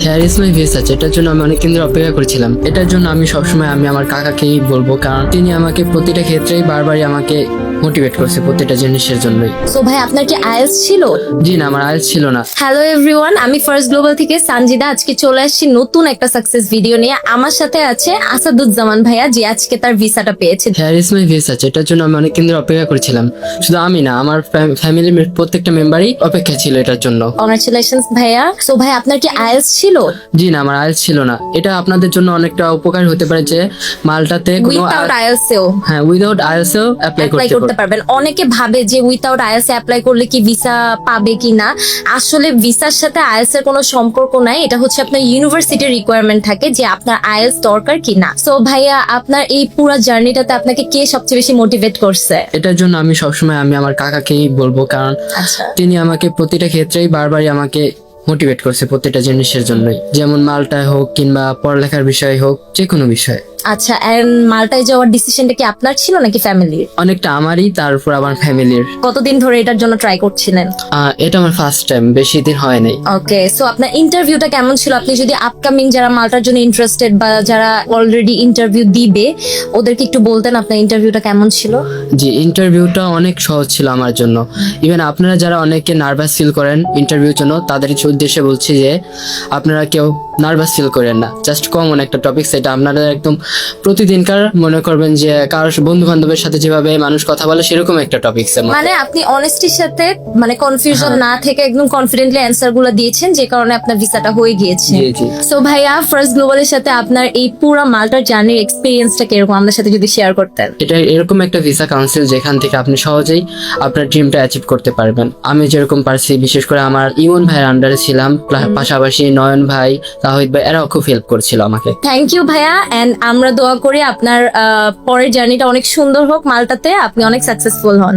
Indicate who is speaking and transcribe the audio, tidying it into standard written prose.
Speaker 1: Hair is my visa, এটার জন্য আমি অনেক দিন ধরে অপেক্ষা করছিলাম। এটার জন্য আমি সবসময় আমার কাকাকেই বলবো, কারণ তিনি আমাকে প্রতিটা ক্ষেত্রেই বারবারই আমাকে মোটিভেট করছে প্রতিটা জিনিসের জন্যই।
Speaker 2: সো ভাই আপনার কি আইএলটিএস ছিল?
Speaker 1: জি না, আমার আইএলটিএস ছিল না।
Speaker 2: হ্যালো এভরিওয়ান, আমি ফার্স্ট গ্লোবাল থেকে সানজিদা। আজকে চলে আসছি নতুন একটা সাকসেস ভিডিও নিয়ে। আমার সাথে আছে আসাদুজ্জামান ভাইয়া, যে আজকে তার ভিসাটা পেয়েছে।
Speaker 1: হেয়ার ইজ মাই ভিসা, এটার জন্য আমি অনেক দিন ধরে অপেক্ষা করছিলাম। শুধু আমি না, আমার ফ্যামিলির প্রত্যেকটা মেম্বারই অপেক্ষা ছিল এটার জন্য।
Speaker 2: কংগ্রাচুলেশনস ভাইয়া। সো ভাই আপনার কি আইএলটিএস ছিল?
Speaker 1: জি না, আমার আইএলটিএস ছিল না। এটা আপনাদের জন্য অনেকটা উপকার হতে পারে যে মালটাতে কোনো
Speaker 2: উইথাউট আইএলটিএস
Speaker 1: হ্যাঁ, উইদাউট আইএলটিএস অ্যাপ্লাই
Speaker 2: অ্যাপ্লাই করতে পারবেন। অনেকে ভাবে যে উইথাউট আইএলটিএস অ্যাপ্লাই করলে কি ভিসা পাবে কিনা। আসলে ভিসার সাথে আইএলটিএস এর কোনো সম্পর্ক নাই। এটা হচ্ছে আপনার ইউনিভার্সিটির রিকোয়ারমেন্ট থাকে যে আপনার আইএলটিএস দরকার কিনা। সো ভাইয়া আপনার এই পুরো জার্নিটাতে আপনাকে কে সবচেয়ে বেশি মোটিভেট করছে?
Speaker 1: এটার জন্য আমি সবসময় আমার কাকাকেই বলবো, কারণ
Speaker 2: আচ্ছা,
Speaker 1: তিনি আমাকে প্রতিটা ক্ষেত্রেই বারবারই আমাকে মোটিভেট করছে প্রতিটা জিনিসের জন্যই, যেমন মালটায় হোক কিংবা পড়ালেখার বিষয় হোক, যে কোনো বিষয়।
Speaker 2: আচ্ছা। এন্ড মাল্টায় যাওয়ার ডিসিশনটা কি আপনার ছিল নাকি ফ্যামিলির?
Speaker 1: অনেকটা আমারই, তারপর আমার ফ্যামিলির।
Speaker 2: কতদিন ধরে এটার জন্য ট্রাই করছিলেন?
Speaker 1: এটা আমার ফার্স্ট টাইম, বেশি দিন হয় নাই।
Speaker 2: ওকে, সো আপনার ইন্টারভিউটা কেমন ছিল? আপনি যদি আপকামিং যারা মাল্টার জন্য ইন্টারেস্টেড বা যারা অলরেডি ইন্টারভিউ দিবে ওদেরকে একটু বলতেন আপনার ইন্টারভিউটা কেমন ছিল?
Speaker 1: জি, ইন্টারভিউটা অনেক সহজ ছিল আমার জন্য। ইভেন আপনারা যারা অনেকে নার্ভাস ফিল করেন ইন্টারভিউর জন্য, তাদের উদ্দেশ্যে বলছি যে আপনারা কেউ নার্ভাস ফিল করেন না। জাস্ট কমন একটা টপিক, সেটা আপনারা একদম প্রতিদিনকার মনে করবেন যে কারোর বন্ধু বান্ধবের সাথে যেভাবে মানুষ কথা বলে সেরকম একটা টপিকস।
Speaker 2: মানে আপনি অনেস্টির সাথে মানে কনফিউশন না থেকে একদম কনফিডেন্টলি অ্যান্সার গুলো দিয়েছেন, যে কারণে আপনার ভিসাটা হয়ে গিয়েছে।
Speaker 1: জি জি।
Speaker 2: সো ভাইয়া ফার্স্ট গ্লোবালের সাথে আপনার এই পুরো মাল্টার জার্নির এক্সপিরিয়েন্সটা কিরকম আমাদের সাথে যদি শেয়ার করতেন?
Speaker 1: এটা এরকম একটা ভিসা কাউন্সিল যেখান থেকে আপনি সহজেই আপনার ড্রিমটা অ্যাচিভ করতে পারবেন। আমি যেরকম পারছি, বিশেষ করে আমার ইমন ভাইয়ের আন্ডারে ছিলাম, পাশাপাশি নয়ন ভাই, তাহিদ ভাই, এরাও খুব হেল্প করছিল আমাকে।
Speaker 2: থ্যাংক ইউ ভাইয়া। এন্ড আমরা দোয়া করি আপনার পরের জার্নিটা অনেক সুন্দর হোক মাল্টাতে, আপনি অনেক সাকসেসফুল হন।